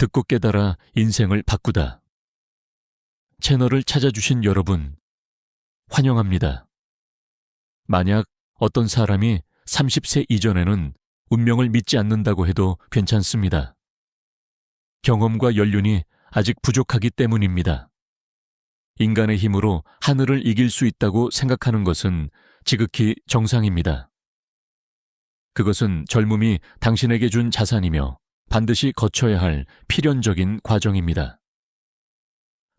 듣고 깨달아 인생을 바꾸다. 채널을 찾아주신 여러분, 환영합니다. 만약 어떤 사람이 30세 이전에는 운명을 믿지 않는다고 해도 괜찮습니다. 경험과 연륜이 아직 부족하기 때문입니다. 인간의 힘으로 하늘을 이길 수 있다고 생각하는 것은 지극히 정상입니다. 그것은 젊음이 당신에게 준 자산이며 반드시 거쳐야 할 필연적인 과정입니다.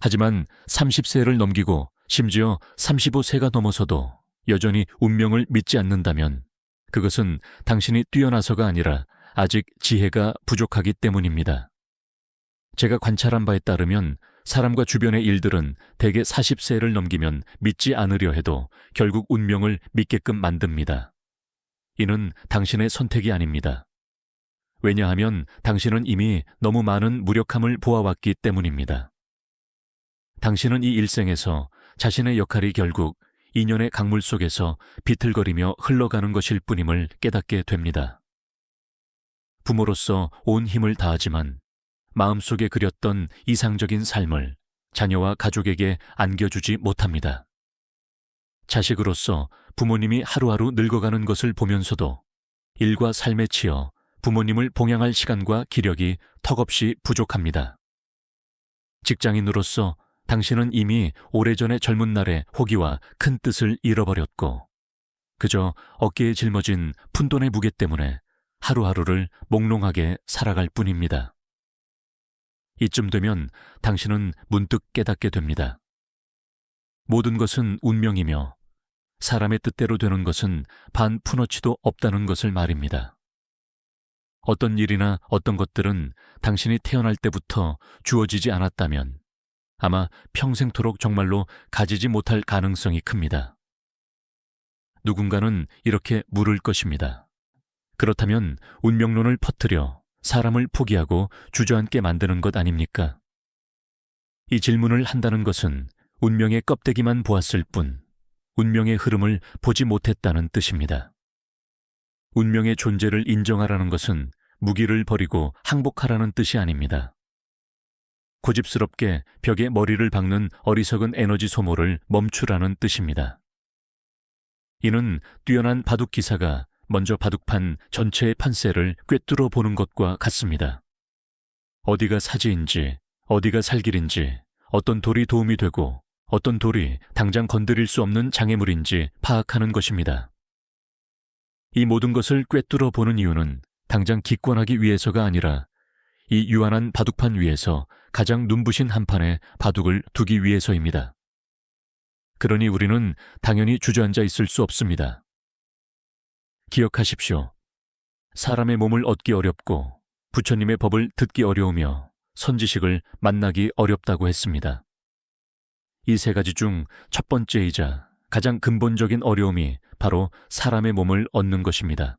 하지만 30세를 넘기고 심지어 35세가 넘어서도 여전히 운명을 믿지 않는다면 그것은 당신이 뛰어나서가 아니라 아직 지혜가 부족하기 때문입니다. 제가 관찰한 바에 따르면 사람과 주변의 일들은 대개 40세를 넘기면 믿지 않으려 해도 결국 운명을 믿게끔 만듭니다. 이는 당신의 선택이 아닙니다. 왜냐하면 당신은 이미 너무 많은 무력함을 보아왔기 때문입니다. 당신은 이 일생에서 자신의 역할이 결국 인연의 강물 속에서 비틀거리며 흘러가는 것일 뿐임을 깨닫게 됩니다. 부모로서 온 힘을 다하지만 마음속에 그렸던 이상적인 삶을 자녀와 가족에게 안겨주지 못합니다. 자식으로서 부모님이 하루하루 늙어가는 것을 보면서도 일과 삶에 치여 부모님을 봉양할 시간과 기력이 턱없이 부족합니다. 직장인으로서 당신은 이미 오래전의 젊은 날의 호기와 큰 뜻을 잃어버렸고 그저 어깨에 짊어진 푼돈의 무게 때문에 하루하루를 몽롱하게 살아갈 뿐입니다. 이쯤 되면 당신은 문득 깨닫게 됩니다. 모든 것은 운명이며 사람의 뜻대로 되는 것은 반 푼어치도 없다는 것을 말입니다. 어떤 일이나 어떤 것들은 당신이 태어날 때부터 주어지지 않았다면 아마 평생토록 정말로 가지지 못할 가능성이 큽니다. 누군가는 이렇게 물을 것입니다. 그렇다면 운명론을 퍼뜨려 사람을 포기하고 주저앉게 만드는 것 아닙니까? 이 질문을 한다는 것은 운명의 껍데기만 보았을 뿐 운명의 흐름을 보지 못했다는 뜻입니다. 운명의 존재를 인정하라는 것은 무기를 버리고 항복하라는 뜻이 아닙니다. 고집스럽게 벽에 머리를 박는 어리석은 에너지 소모를 멈추라는 뜻입니다. 이는 뛰어난 바둑 기사가 먼저 바둑판 전체의 판세를 꿰뚫어 보는 것과 같습니다. 어디가 사지인지, 어디가 살길인지, 어떤 돌이 도움이 되고 어떤 돌이 당장 건드릴 수 없는 장애물인지 파악하는 것입니다. 이 모든 것을 꿰뚫어 보는 이유는 당장 기권하기 위해서가 아니라 이 유한한 바둑판 위에서 가장 눈부신 한 판에 바둑을 두기 위해서입니다. 그러니 우리는 당연히 주저앉아 있을 수 없습니다. 기억하십시오. 사람의 몸을 얻기 어렵고 부처님의 법을 듣기 어려우며 선지식을 만나기 어렵다고 했습니다. 이 세 가지 중 첫 번째이자 가장 근본적인 어려움이 바로 사람의 몸을 얻는 것입니다.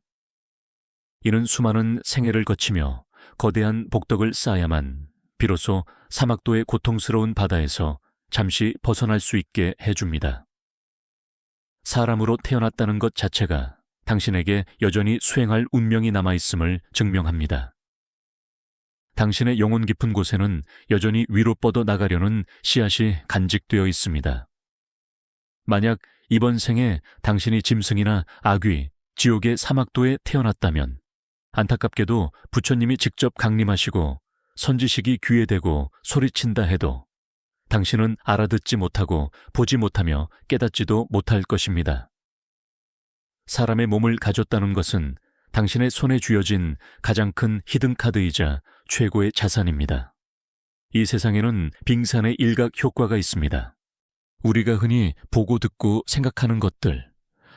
이는 수많은 생애를 거치며 거대한 복덕을 쌓아야만 비로소 사막도의 고통스러운 바다에서 잠시 벗어날 수 있게 해줍니다. 사람으로 태어났다는 것 자체가 당신에게 여전히 수행할 운명이 남아있음을 증명합니다. 당신의 영혼 깊은 곳에는 여전히 위로 뻗어 나가려는 씨앗이 간직되어 있습니다. 만약 이번 생에 당신이 짐승이나 아귀, 지옥의 사막도에 태어났다면 안타깝게도 부처님이 직접 강림하시고 선지식이 귀에 대고 소리친다 해도 당신은 알아듣지 못하고 보지 못하며 깨닫지도 못할 것입니다. 사람의 몸을 가졌다는 것은 당신의 손에 쥐어진 가장 큰 히든카드이자 최고의 자산입니다. 이 세상에는 빙산의 일각 효과가 있습니다. 우리가 흔히 보고 듣고 생각하는 것들,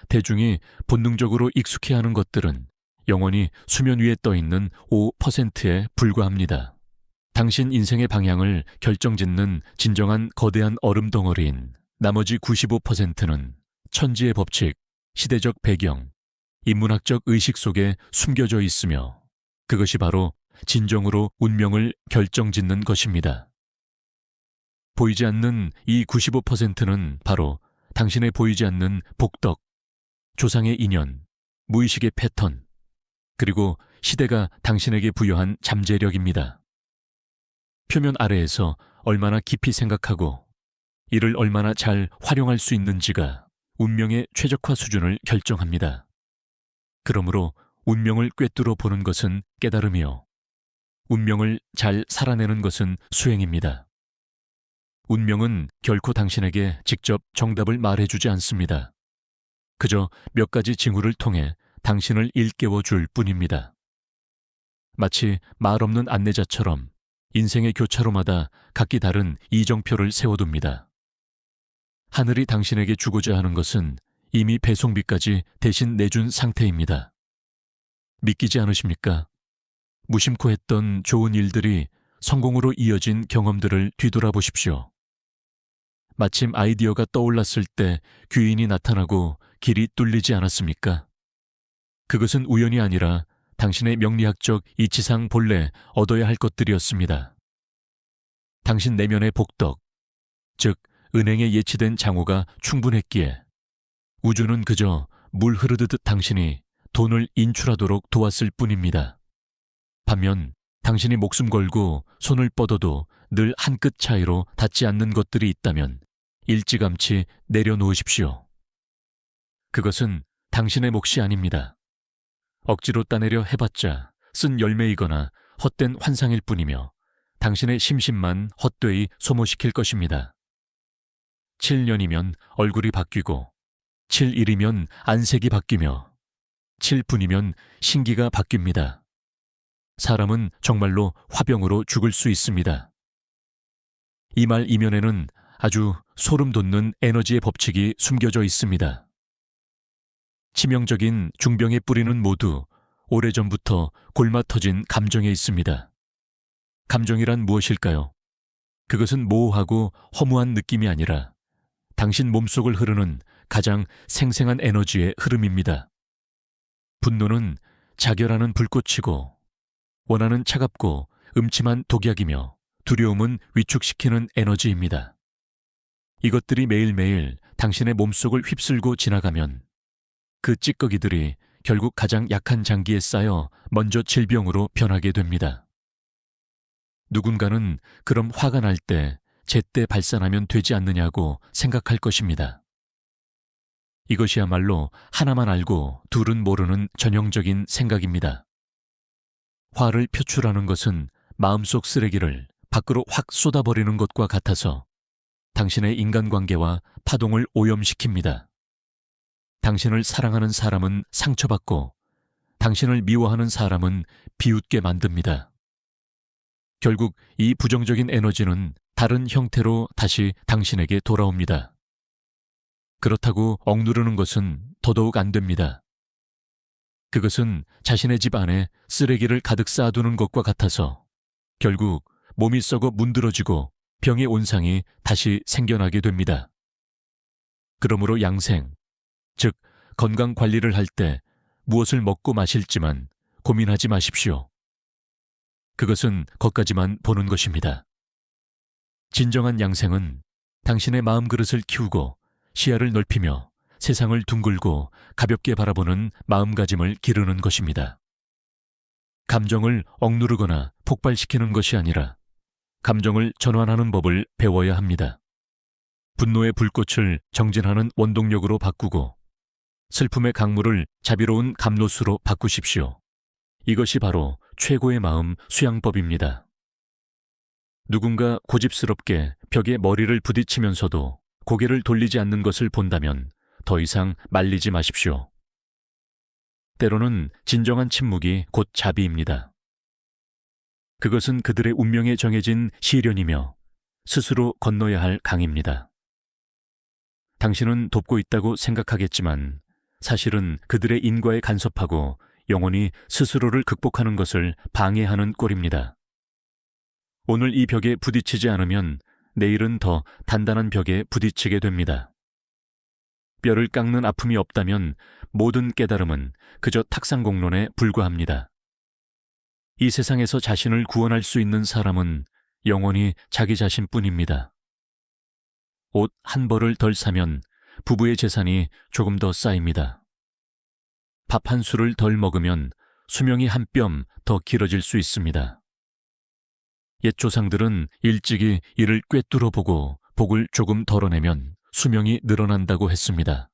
대중이 본능적으로 익숙해하는 것들은 영원히 수면 위에 떠있는 5%에 불과합니다. 당신 인생의 방향을 결정짓는 진정한 거대한 얼음 덩어리인 나머지 95%는 천지의 법칙, 시대적 배경, 인문학적 의식 속에 숨겨져 있으며 그것이 바로 진정으로 운명을 결정짓는 것입니다. 보이지 않는 이 95%는 바로 당신의 보이지 않는 복덕, 조상의 인연, 무의식의 패턴, 그리고 시대가 당신에게 부여한 잠재력입니다. 표면 아래에서 얼마나 깊이 생각하고 이를 얼마나 잘 활용할 수 있는지가 운명의 최적화 수준을 결정합니다. 그러므로 운명을 꿰뚫어 보는 것은 깨달음이요. 운명을 잘 살아내는 것은 수행입니다. 운명은 결코 당신에게 직접 정답을 말해주지 않습니다. 그저 몇 가지 징후를 통해 당신을 일깨워 줄 뿐입니다. 마치 말 없는 안내자처럼 인생의 교차로마다 각기 다른 이정표를 세워둡니다. 하늘이 당신에게 주고자 하는 것은 이미 배송비까지 대신 내준 상태입니다. 믿기지 않으십니까? 무심코 했던 좋은 일들이 성공으로 이어진 경험들을 뒤돌아보십시오. 마침 아이디어가 떠올랐을 때 귀인이 나타나고 길이 뚫리지 않았습니까? 그것은 우연이 아니라 당신의 명리학적 이치상 본래 얻어야 할 것들이었습니다. 당신 내면의 복덕, 즉 은행에 예치된 장호가 충분했기에 우주는 그저 물 흐르듯 당신이 돈을 인출하도록 도왔을 뿐입니다. 반면 당신이 목숨 걸고 손을 뻗어도 늘 한 끗 차이로 닿지 않는 것들이 있다면 일찌감치 내려놓으십시오. 그것은 당신의 몫이 아닙니다. 억지로 따내려 해봤자 쓴 열매이거나 헛된 환상일 뿐이며 당신의 심신만 헛되이 소모시킬 것입니다. 7년이면 얼굴이 바뀌고 7일이면 안색이 바뀌며 7분이면 신기가 바뀝니다. 사람은 정말로 화병으로 죽을 수 있습니다. 이 말 이면에는 아주 소름 돋는 에너지의 법칙이 숨겨져 있습니다. 치명적인 중병의 뿌리는 모두 오래전부터 골마 터진 감정에 있습니다. 감정이란 무엇일까요? 그것은 모호하고 허무한 느낌이 아니라 당신 몸속을 흐르는 가장 생생한 에너지의 흐름입니다. 분노는 자결하는 불꽃이고 원한은 차갑고 음침한 독약이며 두려움은 위축시키는 에너지입니다. 이것들이 매일매일 당신의 몸속을 휩쓸고 지나가면 그 찌꺼기들이 결국 가장 약한 장기에 쌓여 먼저 질병으로 변하게 됩니다. 누군가는 그럼 화가 날 때 제때 발산하면 되지 않느냐고 생각할 것입니다. 이것이야말로 하나만 알고 둘은 모르는 전형적인 생각입니다. 화를 표출하는 것은 마음속 쓰레기를 밖으로 확 쏟아버리는 것과 같아서 당신의 인간관계와 파동을 오염시킵니다. 당신을 사랑하는 사람은 상처받고 당신을 미워하는 사람은 비웃게 만듭니다. 결국 이 부정적인 에너지는 다른 형태로 다시 당신에게 돌아옵니다. 그렇다고 억누르는 것은 더더욱 안 됩니다. 그것은 자신의 집 안에 쓰레기를 가득 쌓아두는 것과 같아서 결국 몸이 썩어 문드러지고 병의 온상이 다시 생겨나게 됩니다. 그러므로 양생, 즉 건강 관리를 할 때 무엇을 먹고 마실지만 고민하지 마십시오. 그것은 거기까지만 보는 것입니다. 진정한 양생은 당신의 마음 그릇을 키우고 시야를 넓히며 세상을 둥글고 가볍게 바라보는 마음가짐을 기르는 것입니다. 감정을 억누르거나 폭발시키는 것이 아니라 감정을 전환하는 법을 배워야 합니다. 분노의 불꽃을 정진하는 원동력으로 바꾸고 슬픔의 강물을 자비로운 감로수로 바꾸십시오. 이것이 바로 최고의 마음 수양법입니다. 누군가 고집스럽게 벽에 머리를 부딪히면서도 고개를 돌리지 않는 것을 본다면 더 이상 말리지 마십시오. 때로는 진정한 침묵이 곧 자비입니다. 그것은 그들의 운명에 정해진 시련이며 스스로 건너야 할 강입니다. 당신은 돕고 있다고 생각하겠지만 사실은 그들의 인과에 간섭하고 영원히 스스로를 극복하는 것을 방해하는 꼴입니다. 오늘 이 벽에 부딪히지 않으면 내일은 더 단단한 벽에 부딪히게 됩니다. 뼈를 깎는 아픔이 없다면 모든 깨달음은 그저 탁상공론에 불과합니다. 이 세상에서 자신을 구원할 수 있는 사람은 영원히 자기 자신뿐입니다. 옷 한 벌을 덜 사면 부부의 재산이 조금 더 쌓입니다. 밥 한 술을 덜 먹으면 수명이 한 뼘 더 길어질 수 있습니다. 옛 조상들은 일찍이 이를 꿰뚫어 보고 복을 조금 덜어내면 수명이 늘어난다고 했습니다.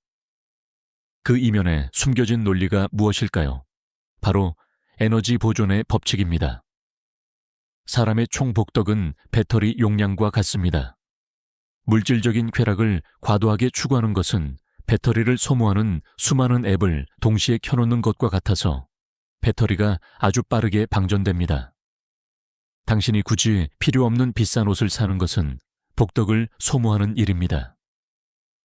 그 이면에 숨겨진 논리가 무엇일까요? 바로 에너지 보존의 법칙입니다. 사람의 총 복덕은 배터리 용량과 같습니다. 물질적인 쾌락을 과도하게 추구하는 것은 배터리를 소모하는 수많은 앱을 동시에 켜놓는 것과 같아서 배터리가 아주 빠르게 방전됩니다. 당신이 굳이 필요 없는 비싼 옷을 사는 것은 복덕을 소모하는 일입니다.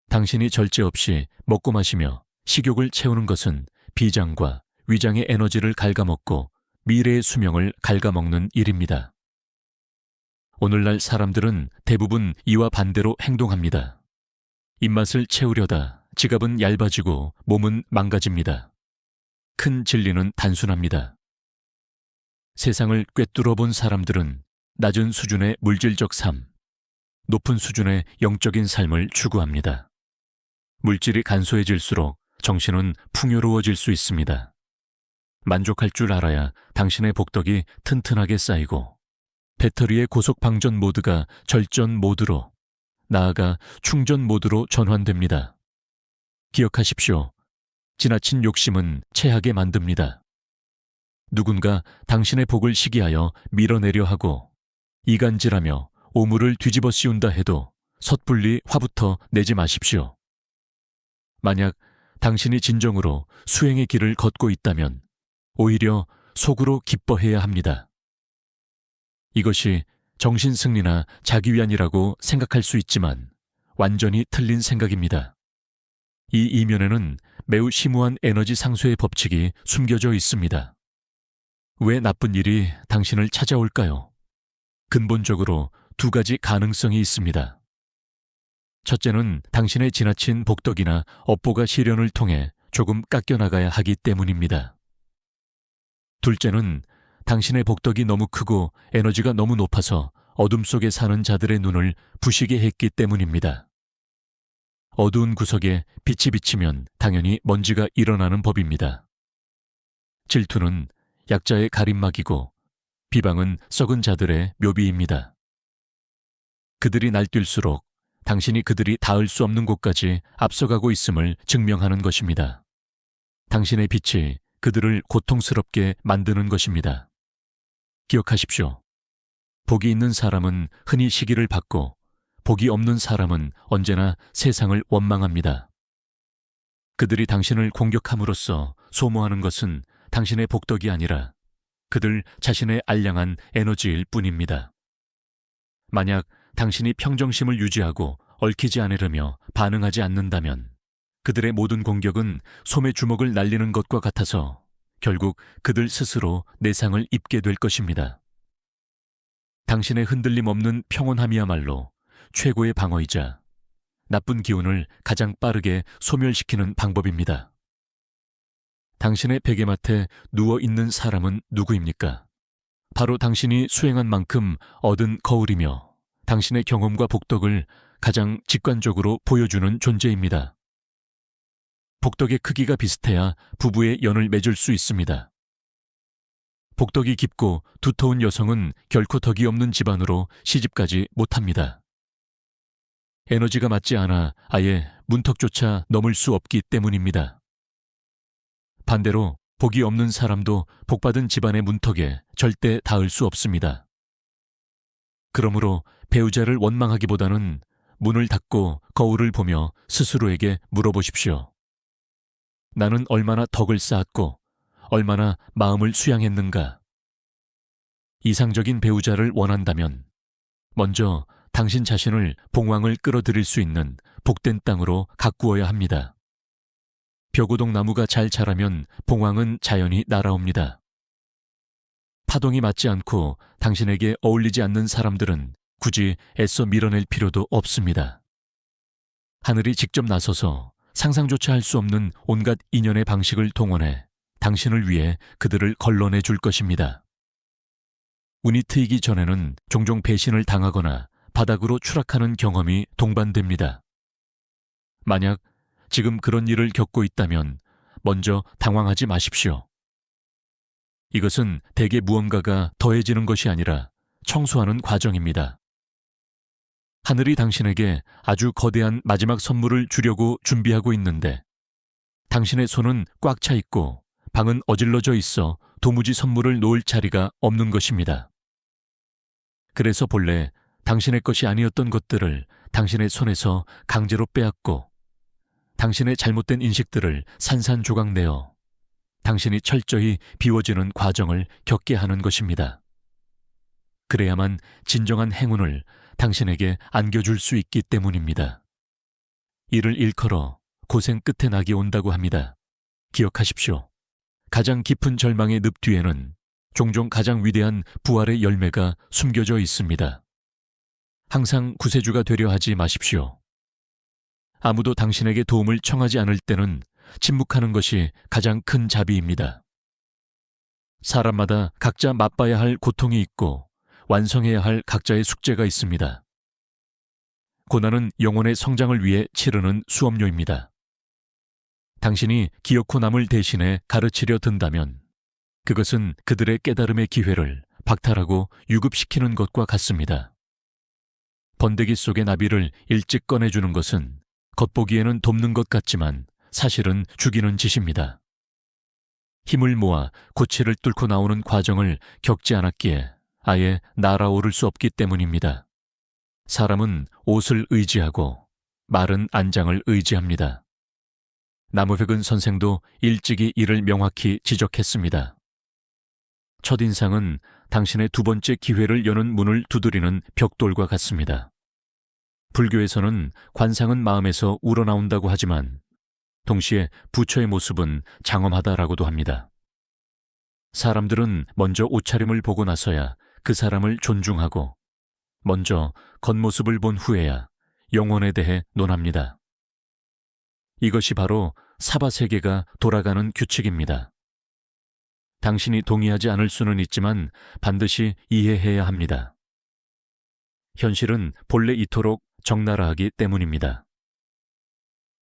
당신이 절제 없이 먹고 마시며 식욕을 채우는 것은 비장과 위장의 에너지를 갉아먹고 미래의 수명을 갉아먹는 일입니다. 오늘날 사람들은 대부분 이와 반대로 행동합니다. 입맛을 채우려다 지갑은 얇아지고 몸은 망가집니다. 큰 진리는 단순합니다. 세상을 꿰뚫어 본 사람들은 낮은 수준의 물질적 삶, 높은 수준의 영적인 삶을 추구합니다. 물질이 간소해질수록 정신은 풍요로워질 수 있습니다. 만족할 줄 알아야 당신의 복덕이 튼튼하게 쌓이고 배터리의 고속 방전 모드가 절전 모드로, 나아가 충전 모드로 전환됩니다. 기억하십시오. 지나친 욕심은 체하게 만듭니다. 누군가 당신의 복을 시기하여 밀어내려 하고 이간질하며 오물을 뒤집어 씌운다 해도 섣불리 화부터 내지 마십시오. 만약 당신이 진정으로 수행의 길을 걷고 있다면 오히려 속으로 기뻐해야 합니다. 이것이 정신승리나 자기위안이라고 생각할 수 있지만 완전히 틀린 생각입니다. 이 이면에는 매우 심오한 에너지 상쇄의 법칙이 숨겨져 있습니다. 왜 나쁜 일이 당신을 찾아올까요? 근본적으로 두 가지 가능성이 있습니다. 첫째는 당신의 지나친 복덕이나 업보가 시련을 통해 조금 깎여나가야 하기 때문입니다. 둘째는 당신의 복덕이 너무 크고 에너지가 너무 높아서 어둠 속에 사는 자들의 눈을 부시게 했기 때문입니다. 어두운 구석에 빛이 비치면 당연히 먼지가 일어나는 법입니다. 질투는 약자의 가림막이고 비방은 썩은 자들의 묘비입니다. 그들이 날뛸수록 당신이 그들이 닿을 수 없는 곳까지 앞서가고 있음을 증명하는 것입니다. 당신의 빛이 그들을 고통스럽게 만드는 것입니다. 기억하십시오. 복이 있는 사람은 흔히 시기를 받고 복이 없는 사람은 언제나 세상을 원망합니다. 그들이 당신을 공격함으로써 소모하는 것은 당신의 복덕이 아니라 그들 자신의 알량한 에너지일 뿐입니다. 만약 당신이 평정심을 유지하고 얽히지 않으려며 반응하지 않는다면 그들의 모든 공격은 솜의 주먹을 날리는 것과 같아서 결국 그들 스스로 내상을 입게 될 것입니다. 당신의 흔들림 없는 평온함이야말로 최고의 방어이자 나쁜 기운을 가장 빠르게 소멸시키는 방법입니다. 당신의 베개맡에 누워있는 사람은 누구입니까? 바로 당신이 수행한 만큼 얻은 거울이며 당신의 경험과 복덕을 가장 직관적으로 보여주는 존재입니다. 복덕의 크기가 비슷해야 부부의 연을 맺을 수 있습니다. 복덕이 깊고 두터운 여성은 결코 덕이 없는 집안으로 시집가지 못합니다. 에너지가 맞지 않아 아예 문턱조차 넘을 수 없기 때문입니다. 반대로 복이 없는 사람도 복받은 집안의 문턱에 절대 닿을 수 없습니다. 그러므로 배우자를 원망하기보다는 문을 닫고 거울을 보며 스스로에게 물어보십시오. 나는 얼마나 덕을 쌓았고 얼마나 마음을 수양했는가? 이상적인 배우자를 원한다면 먼저 당신 자신을 봉황을 끌어들일 수 있는 복된 땅으로 가꾸어야 합니다. 벼고동 나무가 잘 자라면 봉황은 자연히 날아옵니다. 파동이 맞지 않고 당신에게 어울리지 않는 사람들은 굳이 애써 밀어낼 필요도 없습니다. 하늘이 직접 나서서 상상조차 할 수 없는 온갖 인연의 방식을 동원해 당신을 위해 그들을 걸러내 줄 것입니다. 운이 트이기 전에는 종종 배신을 당하거나 바닥으로 추락하는 경험이 동반됩니다. 만약 지금 그런 일을 겪고 있다면 먼저 당황하지 마십시오. 이것은 대개 무언가가 더해지는 것이 아니라 청소하는 과정입니다. 하늘이 당신에게 아주 거대한 마지막 선물을 주려고 준비하고 있는데 당신의 손은 꽉 차 있고 방은 어질러져 있어 도무지 선물을 놓을 자리가 없는 것입니다. 그래서 본래 당신의 것이 아니었던 것들을 당신의 손에서 강제로 빼앗고 당신의 잘못된 인식들을 산산조각내어 당신이 철저히 비워지는 과정을 겪게 하는 것입니다. 그래야만 진정한 행운을 당신에게 안겨줄 수 있기 때문입니다. 이를 일컬어 고생 끝에 낙이 온다고 합니다. 기억하십시오. 가장 깊은 절망의 늪 뒤에는 종종 가장 위대한 부활의 열매가 숨겨져 있습니다. 항상 구세주가 되려 하지 마십시오. 아무도 당신에게 도움을 청하지 않을 때는 침묵하는 것이 가장 큰 자비입니다. 사람마다 각자 맛봐야 할 고통이 있고 완성해야 할 각자의 숙제가 있습니다. 고난은 영혼의 성장을 위해 치르는 수업료입니다. 당신이 기어코 남을 대신에 가르치려 든다면 그것은 그들의 깨달음의 기회를 박탈하고 유급시키는 것과 같습니다. 번데기 속의 나비를 일찍 꺼내주는 것은 겉보기에는 돕는 것 같지만 사실은 죽이는 짓입니다. 힘을 모아 고치를 뚫고 나오는 과정을 겪지 않았기에 아예 날아오를 수 없기 때문입니다. 사람은 옷을 의지하고 마른 안장을 의지합니다. 나무백은 선생도 일찍이 이를 명확히 지적했습니다. 첫인상은 당신의 두 번째 기회를 여는 문을 두드리는 벽돌과 같습니다. 불교에서는 관상은 마음에서 우러나온다고 하지만 동시에 부처의 모습은 장엄하다라고도 합니다. 사람들은 먼저 옷차림을 보고 나서야 그 사람을 존중하고 먼저 겉모습을 본 후에야 영혼에 대해 논합니다. 이것이 바로 사바세계가 돌아가는 규칙입니다. 당신이 동의하지 않을 수는 있지만 반드시 이해해야 합니다. 현실은 본래 이토록 적나라하기 때문입니다.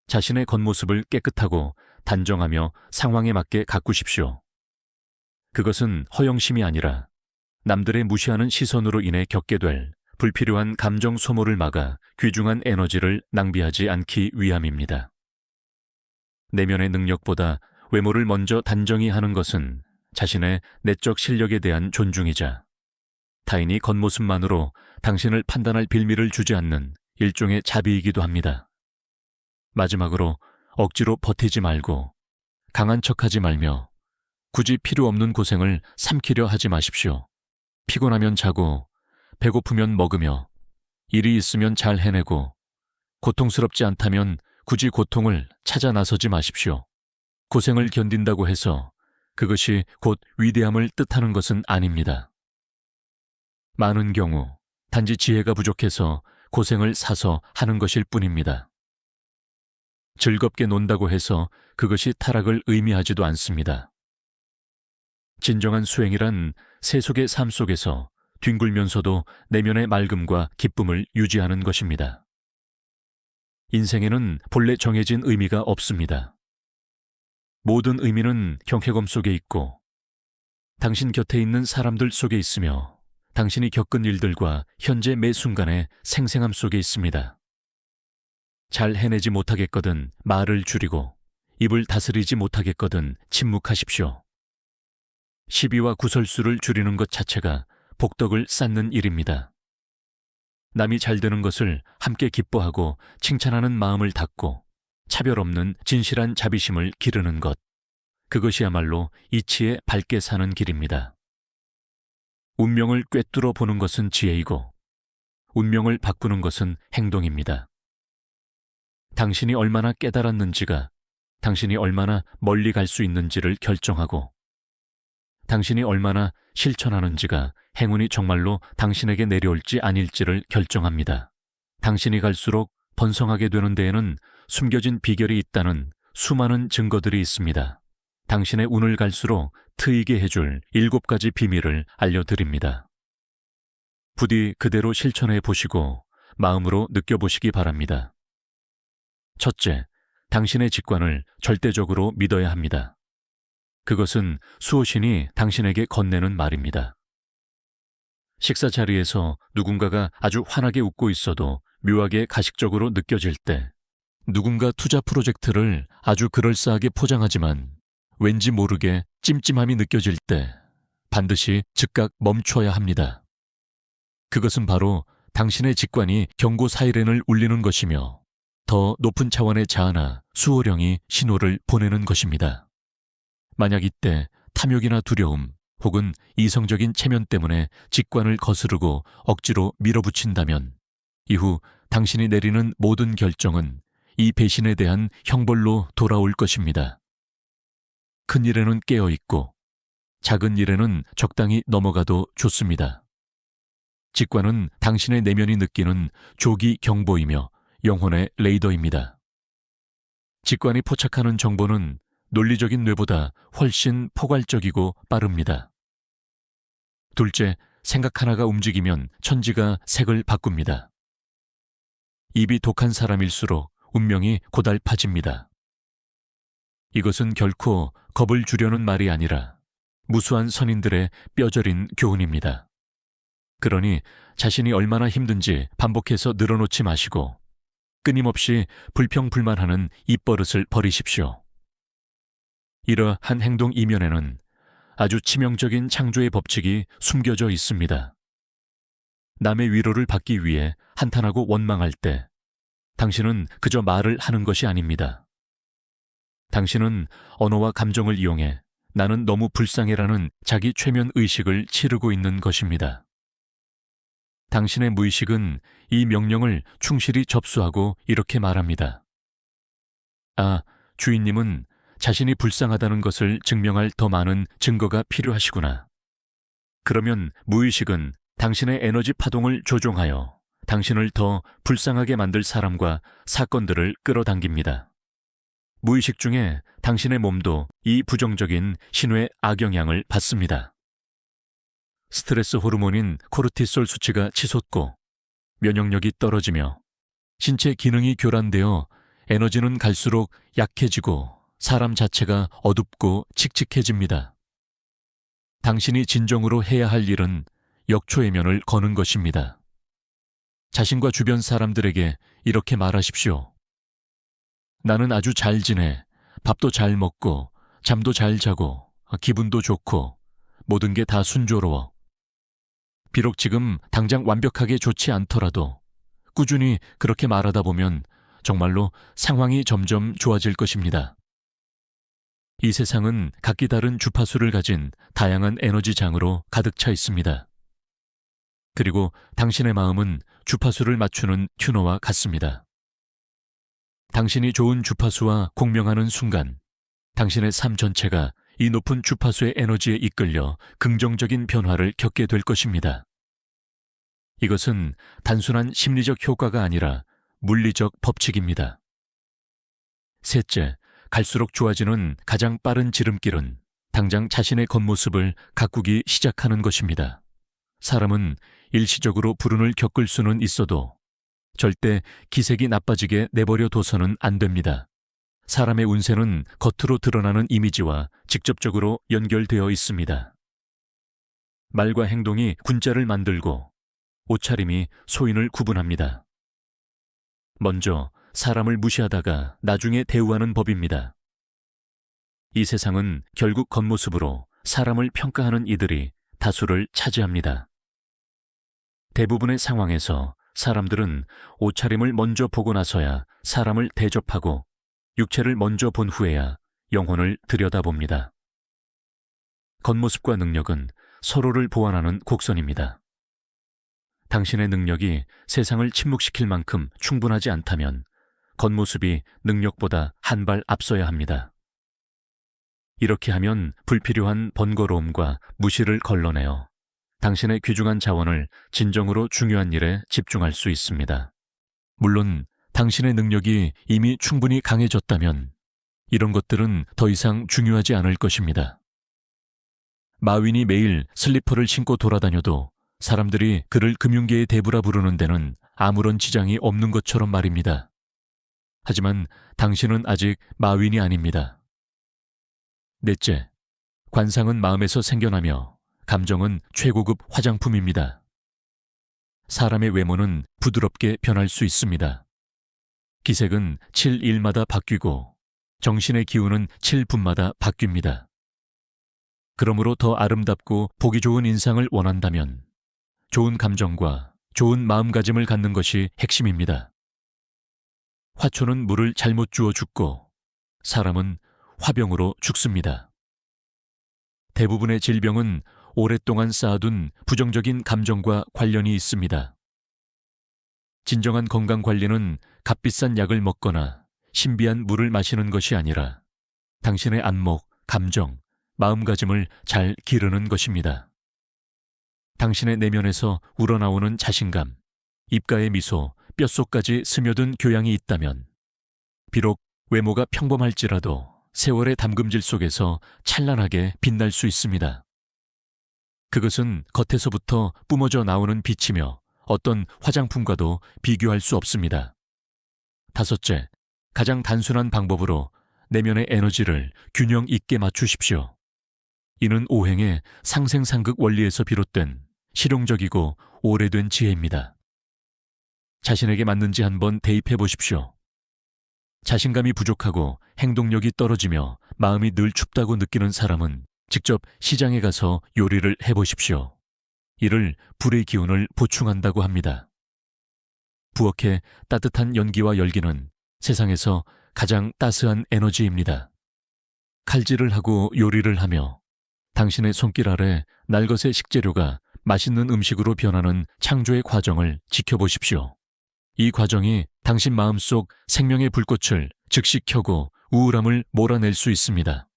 자신의 겉모습을 깨끗하고 단정하며 상황에 맞게 가꾸십시오. 그것은 허영심이 아니라 남들의 무시하는 시선으로 인해 겪게 될 불필요한 감정 소모를 막아 귀중한 에너지를 낭비하지 않기 위함입니다. 내면의 능력보다 외모를 먼저 단정히 하는 것은 자신의 내적 실력에 대한 존중이자 타인이 겉모습만으로 당신을 판단할 빌미를 주지 않는 일종의 자비이기도 합니다. 마지막으로 억지로 버티지 말고 강한 척하지 말며 굳이 필요 없는 고생을 삼키려 하지 마십시오. 피곤하면 자고 배고프면 먹으며 일이 있으면 잘 해내고 고통스럽지 않다면 굳이 고통을 찾아 나서지 마십시오. 고생을 견딘다고 해서 그것이 곧 위대함을 뜻하는 것은 아닙니다. 많은 경우 단지 지혜가 부족해서 고생을 사서 하는 것일 뿐입니다. 즐겁게 논다고 해서 그것이 타락을 의미하지도 않습니다. 진정한 수행이란 세속의 삶 속에서 뒹굴면서도 내면의 맑음과 기쁨을 유지하는 것입니다. 인생에는 본래 정해진 의미가 없습니다. 모든 의미는 경계검 속에 있고 당신 곁에 있는 사람들 속에 있으며 당신이 겪은 일들과 현재 매 순간의 생생함 속에 있습니다. 잘 해내지 못하겠거든 말을 줄이고 입을 다스리지 못하겠거든 침묵하십시오. 시비와 구설수를 줄이는 것 자체가 복덕을 쌓는 일입니다. 남이 잘 되는 것을 함께 기뻐하고 칭찬하는 마음을 닫고 차별 없는 진실한 자비심을 기르는 것, 그것이야말로 이치에 밝게 사는 길입니다. 운명을 꿰뚫어 보는 것은 지혜이고 운명을 바꾸는 것은 행동입니다. 당신이 얼마나 깨달았는지가 당신이 얼마나 멀리 갈 수 있는지를 결정하고 당신이 얼마나 실천하는지가 행운이 정말로 당신에게 내려올지 아닐지를 결정합니다. 당신이 갈수록 번성하게 되는 데에는 숨겨진 비결이 있다는 수많은 증거들이 있습니다. 당신의 운을 갈수록 트이게 해줄 7가지 비밀을 알려드립니다. 부디 그대로 실천해 보시고 마음으로 느껴보시기 바랍니다. 첫째, 당신의 직관을 절대적으로 믿어야 합니다. 그것은 수호신이 당신에게 건네는 말입니다. 식사 자리에서 누군가가 아주 환하게 웃고 있어도 묘하게 가식적으로 느껴질 때, 누군가 투자 프로젝트를 아주 그럴싸하게 포장하지만 왠지 모르게 찜찜함이 느껴질 때 반드시 즉각 멈춰야 합니다. 그것은 바로 당신의 직관이 경고 사이렌을 울리는 것이며 더 높은 차원의 자아나 수호령이 신호를 보내는 것입니다. 만약 이때 탐욕이나 두려움 혹은 이성적인 체면 때문에 직관을 거스르고 억지로 밀어붙인다면 이후 당신이 내리는 모든 결정은 이 배신에 대한 형벌로 돌아올 것입니다. 큰 일에는 깨어있고 작은 일에는 적당히 넘어가도 좋습니다. 직관은 당신의 내면이 느끼는 조기 경보이며 영혼의 레이더입니다. 직관이 포착하는 정보는 논리적인 뇌보다 훨씬 포괄적이고 빠릅니다. 둘째, 생각 하나가 움직이면 천지가 색을 바꿉니다. 입이 독한 사람일수록 운명이 고달파집니다. 이것은 결코 겁을 주려는 말이 아니라 무수한 선인들의 뼈저린 교훈입니다. 그러니 자신이 얼마나 힘든지 반복해서 늘어놓지 마시고 끊임없이 불평불만하는 입버릇을 버리십시오. 이러한 행동 이면에는 아주 치명적인 창조의 법칙이 숨겨져 있습니다. 남의 위로를 받기 위해 한탄하고 원망할 때 당신은 그저 말을 하는 것이 아닙니다. 당신은 언어와 감정을 이용해 나는 너무 불쌍해라는 자기 최면 의식을 치르고 있는 것입니다. 당신의 무의식은 이 명령을 충실히 접수하고 이렇게 말합니다. 아, 주인님은 자신이 불쌍하다는 것을 증명할 더 많은 증거가 필요하시구나. 그러면 무의식은 당신의 에너지 파동을 조종하여 당신을 더 불쌍하게 만들 사람과 사건들을 끌어당깁니다. 무의식 중에 당신의 몸도 이 부정적인 신호의 악영향을 받습니다. 스트레스 호르몬인 코르티솔 수치가 치솟고 면역력이 떨어지며 신체 기능이 교란되어 에너지는 갈수록 약해지고 사람 자체가 어둡고 칙칙해집니다. 당신이 진정으로 해야 할 일은 역초외면을 거는 것입니다. 자신과 주변 사람들에게 이렇게 말하십시오. 나는 아주 잘 지내, 밥도 잘 먹고, 잠도 잘 자고, 기분도 좋고, 모든 게 다 순조로워. 비록 지금 당장 완벽하게 좋지 않더라도 꾸준히 그렇게 말하다 보면 정말로 상황이 점점 좋아질 것입니다. 이 세상은 각기 다른 주파수를 가진 다양한 에너지장으로 가득 차 있습니다. 그리고 당신의 마음은 주파수를 맞추는 튜너와 같습니다. 당신이 좋은 주파수와 공명하는 순간 당신의 삶 전체가 이 높은 주파수의 에너지에 이끌려 긍정적인 변화를 겪게 될 것입니다. 이것은 단순한 심리적 효과가 아니라 물리적 법칙입니다. 셋째, 갈수록 좋아지는 가장 빠른 지름길은 당장 자신의 겉모습을 가꾸기 시작하는 것입니다. 사람은 일시적으로 불운을 겪을 수는 있어도 절대 기색이 나빠지게 내버려 둬서는 안 됩니다. 사람의 운세는 겉으로 드러나는 이미지와 직접적으로 연결되어 있습니다. 말과 행동이 군자를 만들고 옷차림이 소인을 구분합니다. 먼저 사람을 무시하다가 나중에 대우하는 법입니다. 이 세상은 결국 겉모습으로 사람을 평가하는 이들이 다수를 차지합니다. 대부분의 상황에서 사람들은 옷차림을 먼저 보고 나서야 사람을 대접하고 육체를 먼저 본 후에야 영혼을 들여다봅니다. 겉모습과 능력은 서로를 보완하는 곡선입니다. 당신의 능력이 세상을 침묵시킬 만큼 충분하지 않다면 겉모습이 능력보다 한 발 앞서야 합니다. 이렇게 하면 불필요한 번거로움과 무시를 걸러내어 당신의 귀중한 자원을 진정으로 중요한 일에 집중할 수 있습니다. 물론 당신의 능력이 이미 충분히 강해졌다면 이런 것들은 더 이상 중요하지 않을 것입니다. 마윈이 매일 슬리퍼를 신고 돌아다녀도 사람들이 그를 금융계의 대부라 부르는 데는 아무런 지장이 없는 것처럼 말입니다. 하지만 당신은 아직 마윈이 아닙니다. 넷째, 관상은 마음에서 생겨나며 감정은 최고급 화장품입니다. 사람의 외모는 부드럽게 변할 수 있습니다. 기색은 7일마다 바뀌고 정신의 기운은 7분마다 바뀝니다. 그러므로 더 아름답고 보기 좋은 인상을 원한다면 좋은 감정과 좋은 마음가짐을 갖는 것이 핵심입니다. 화초는 물을 잘못 주어 죽고 사람은 화병으로 죽습니다. 대부분의 질병은 오랫동안 쌓아둔 부정적인 감정과 관련이 있습니다. 진정한 건강 관리는 값비싼 약을 먹거나 신비한 물을 마시는 것이 아니라 당신의 안목, 감정, 마음가짐을 잘 기르는 것입니다. 당신의 내면에서 우러나오는 자신감, 입가의 미소, 뼛속까지 스며든 교양이 있다면 비록 외모가 평범할지라도 세월의 담금질 속에서 찬란하게 빛날 수 있습니다. 그것은 겉에서부터 뿜어져 나오는 빛이며 어떤 화장품과도 비교할 수 없습니다. 다섯째, 가장 단순한 방법으로 내면의 에너지를 균형 있게 맞추십시오. 이는 오행의 상생상극 원리에서 비롯된 실용적이고 오래된 지혜입니다. 자신에게 맞는지 한번 대입해 보십시오. 자신감이 부족하고 행동력이 떨어지며 마음이 늘 춥다고 느끼는 사람은 직접 시장에 가서 요리를 해보십시오. 이를 불의 기운을 보충한다고 합니다. 부엌의 따뜻한 연기와 열기는 세상에서 가장 따스한 에너지입니다. 칼질을 하고 요리를 하며 당신의 손길 아래 날것의 식재료가 맛있는 음식으로 변하는 창조의 과정을 지켜보십시오. 이 과정이 당신 마음속 생명의 불꽃을 즉시 켜고 우울함을 몰아낼 수 있습니다.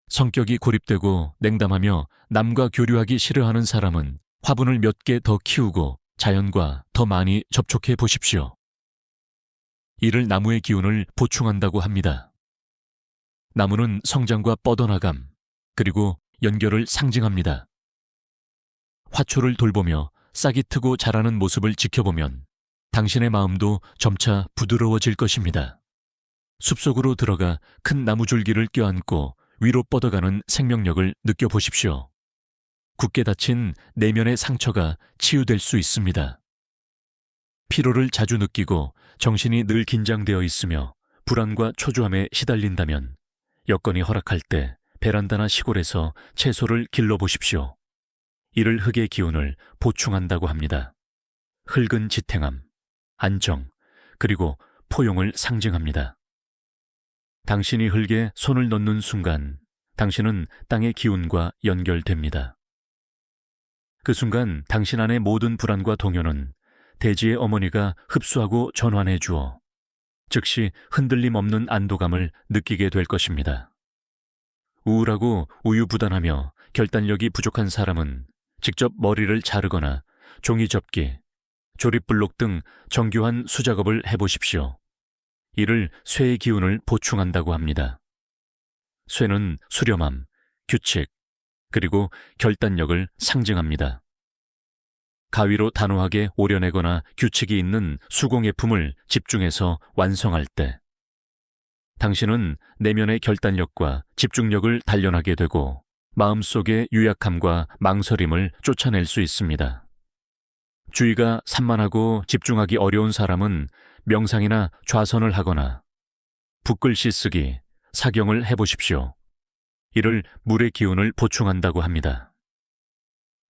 성격이 고립되고 냉담하며 남과 교류하기 싫어하는 사람은 화분을 몇 개 더 키우고 자연과 더 많이 접촉해 보십시오. 이를 나무의 기운을 보충한다고 합니다. 나무는 성장과 뻗어나감, 그리고 연결을 상징합니다. 화초를 돌보며 싹이 트고 자라는 모습을 지켜보면 당신의 마음도 점차 부드러워질 것입니다. 숲속으로 들어가 큰 나무줄기를 껴안고 위로 뻗어가는 생명력을 느껴보십시오. 굳게 닫힌 내면의 상처가 치유될 수 있습니다. 피로를 자주 느끼고 정신이 늘 긴장되어 있으며 불안과 초조함에 시달린다면 여건이 허락할 때 베란다나 시골에서 채소를 길러보십시오. 이를 흙의 기운을 보충한다고 합니다. 흙은 지탱함, 안정, 그리고 포용을 상징합니다. 당신이 흙에 손을 넣는 순간 당신은 땅의 기운과 연결됩니다. 그 순간 당신 안의 모든 불안과 동요는 대지의 어머니가 흡수하고 전환해 주어 즉시 흔들림 없는 안도감을 느끼게 될 것입니다. 우울하고 우유부단하며 결단력이 부족한 사람은 직접 머리를 자르거나 종이 접기, 조립블록 등 정교한 수작업을 해보십시오. 이를 쇠의 기운을 보충한다고 합니다. 쇠는 수렴함, 규칙, 그리고 결단력을 상징합니다. 가위로 단호하게 오려내거나 규칙이 있는 수공예품을 집중해서 완성할 때 당신은 내면의 결단력과 집중력을 단련하게 되고 마음속의 유약함과 망설임을 쫓아낼 수 있습니다. 주의가 산만하고 집중하기 어려운 사람은 명상이나 좌선을 하거나 붓글씨 쓰기, 사경을 해보십시오. 이를 물의 기운을 보충한다고 합니다.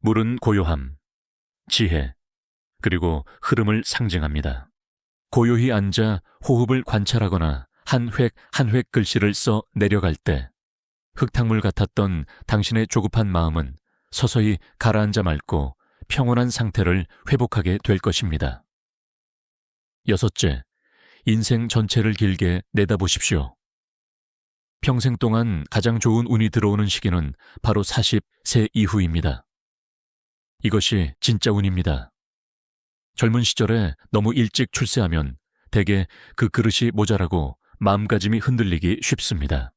물은 고요함, 지혜, 그리고 흐름을 상징합니다. 고요히 앉아 호흡을 관찰하거나 한 획 한 획 글씨를 써 내려갈 때 흙탕물 같았던 당신의 조급한 마음은 서서히 가라앉아 맑고 평온한 상태를 회복하게 될 것입니다. 여섯째, 인생 전체를 길게 내다보십시오. 평생 동안 가장 좋은 운이 들어오는 시기는 바로 40세 이후입니다. 이것이 진짜 운입니다. 젊은 시절에 너무 일찍 출세하면 대개 그 그릇이 모자라고 마음가짐이 흔들리기 쉽습니다.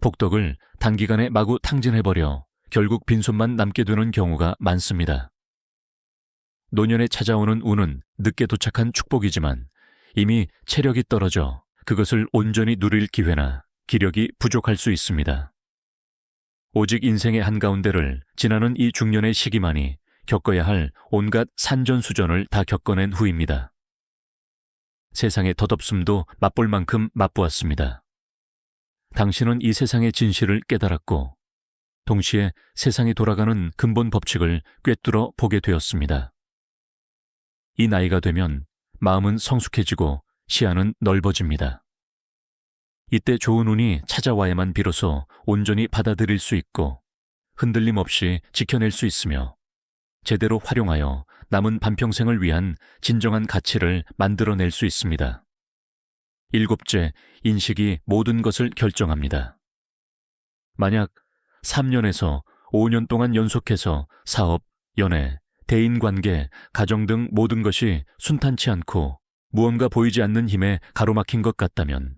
복덕을 단기간에 마구 탕진해버려 결국 빈손만 남게 되는 경우가 많습니다. 노년에 찾아오는 운은 늦게 도착한 축복이지만 이미 체력이 떨어져 그것을 온전히 누릴 기회나 기력이 부족할 수 있습니다. 오직 인생의 한가운데를 지나는 이 중년의 시기만이 겪어야 할 온갖 산전수전을 다 겪어낸 후입니다. 세상의 덧없음도 맛볼 만큼 맛보았습니다. 당신은 이 세상의 진실을 깨달았고 동시에 세상이 돌아가는 근본 법칙을 꿰뚫어 보게 되었습니다. 이 나이가 되면 마음은 성숙해지고 시야는 넓어집니다. 이때 좋은 운이 찾아와야만 비로소 온전히 받아들일 수 있고 흔들림 없이 지켜낼 수 있으며 제대로 활용하여 남은 반평생을 위한 진정한 가치를 만들어낼 수 있습니다. 일곱째, 인식이 모든 것을 결정합니다. 만약 3년에서 5년 동안 연속해서 사업, 연애, 대인관계, 가정 등 모든 것이 순탄치 않고 무언가 보이지 않는 힘에 가로막힌 것 같다면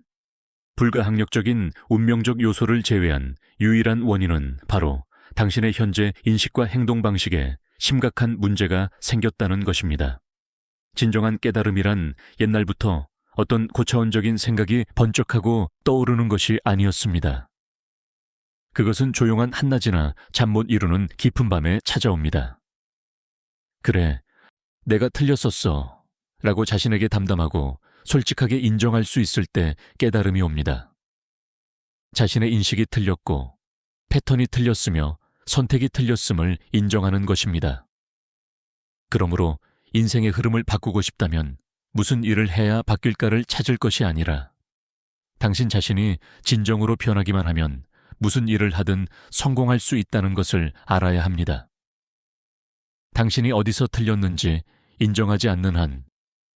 불가항력적인 운명적 요소를 제외한 유일한 원인은 바로 당신의 현재 인식과 행동 방식에 심각한 문제가 생겼다는 것입니다. 진정한 깨달음이란 옛날부터 어떤 고차원적인 생각이 번쩍하고 떠오르는 것이 아니었습니다. 그것은 조용한 한낮이나 잠 못 이루는 깊은 밤에 찾아옵니다. 그래, 내가 틀렸었어 라고 자신에게 담담하고 솔직하게 인정할 수 있을 때 깨달음이 옵니다. 자신의 인식이 틀렸고 패턴이 틀렸으며 선택이 틀렸음을 인정하는 것입니다. 그러므로 인생의 흐름을 바꾸고 싶다면 무슨 일을 해야 바뀔까를 찾을 것이 아니라 당신 자신이 진정으로 변하기만 하면 무슨 일을 하든 성공할 수 있다는 것을 알아야 합니다. 당신이 어디서 틀렸는지 인정하지 않는 한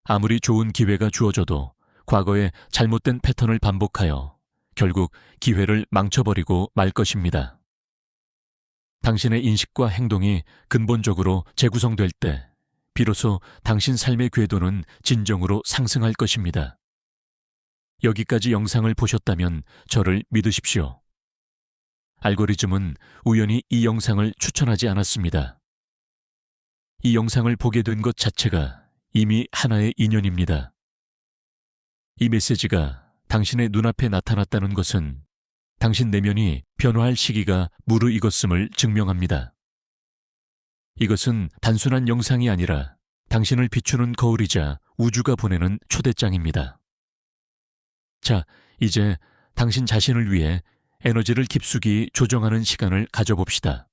아무리 좋은 기회가 주어져도 과거의 잘못된 패턴을 반복하여 결국 기회를 망쳐버리고 말 것입니다. 당신의 인식과 행동이 근본적으로 재구성될 때 비로소 당신 삶의 궤도는 진정으로 상승할 것입니다. 여기까지 영상을 보셨다면 저를 믿으십시오. 알고리즘은 우연히 이 영상을 추천하지 않았습니다. 이 영상을 보게 된 것 자체가 이미 하나의 인연입니다. 이 메시지가 당신의 눈앞에 나타났다는 것은 당신 내면이 변화할 시기가 무르익었음을 증명합니다. 이것은 단순한 영상이 아니라 당신을 비추는 거울이자 우주가 보내는 초대장입니다. 자, 이제 당신 자신을 위해 에너지를 깊숙이 조정하는 시간을 가져봅시다.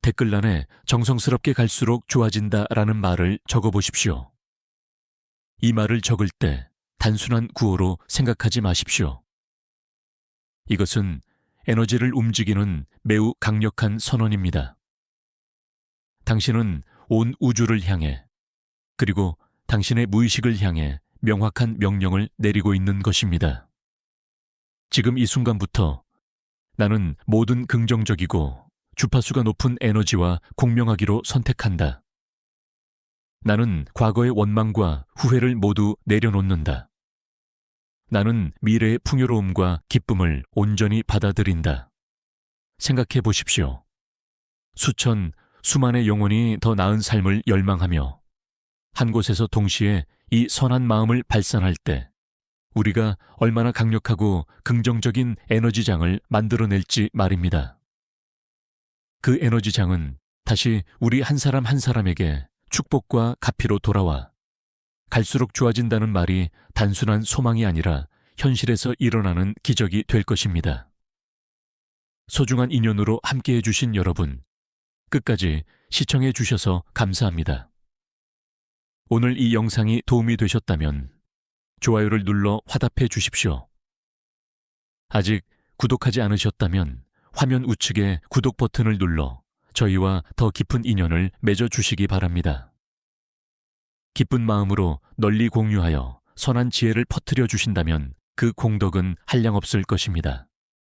댓글란에 정성스럽게 갈수록 좋아진다라는 말을 적어보십시오. 이 말을 적을 때 단순한 구호로 생각하지 마십시오. 이것은 에너지를 움직이는 매우 강력한 선언입니다. 당신은 온 우주를 향해 그리고 당신의 무의식을 향해 명확한 명령을 내리고 있는 것입니다. 지금 이 순간부터 나는 모든 긍정적이고 주파수가 높은 에너지와 공명하기로 선택한다. 나는 과거의 원망과 후회를 모두 내려놓는다. 나는 미래의 풍요로움과 기쁨을 온전히 받아들인다. 생각해 보십시오. 수천, 수만의 영혼이 더 나은 삶을 열망하며 한 곳에서 동시에 이 선한 마음을 발산할 때 우리가 얼마나 강력하고 긍정적인 에너지장을 만들어낼지 말입니다. 그 에너지장은 다시 우리 한 사람 한 사람에게 축복과 가피로 돌아와 갈수록 좋아진다는 말이 단순한 소망이 아니라 현실에서 일어나는 기적이 될 것입니다. 소중한 인연으로 함께해 주신 여러분, 끝까지 시청해 주셔서 감사합니다. 오늘 이 영상이 도움이 되셨다면 좋아요를 눌러 화답해 주십시오. 아직 구독하지 않으셨다면 화면 우측에 구독 버튼을 눌러 저희와 더 깊은 인연을 맺어 주시기 바랍니다. 기쁜 마음으로 널리 공유하여 선한 지혜를 퍼뜨려 주신다면 그 공덕은 한량없을 것입니다.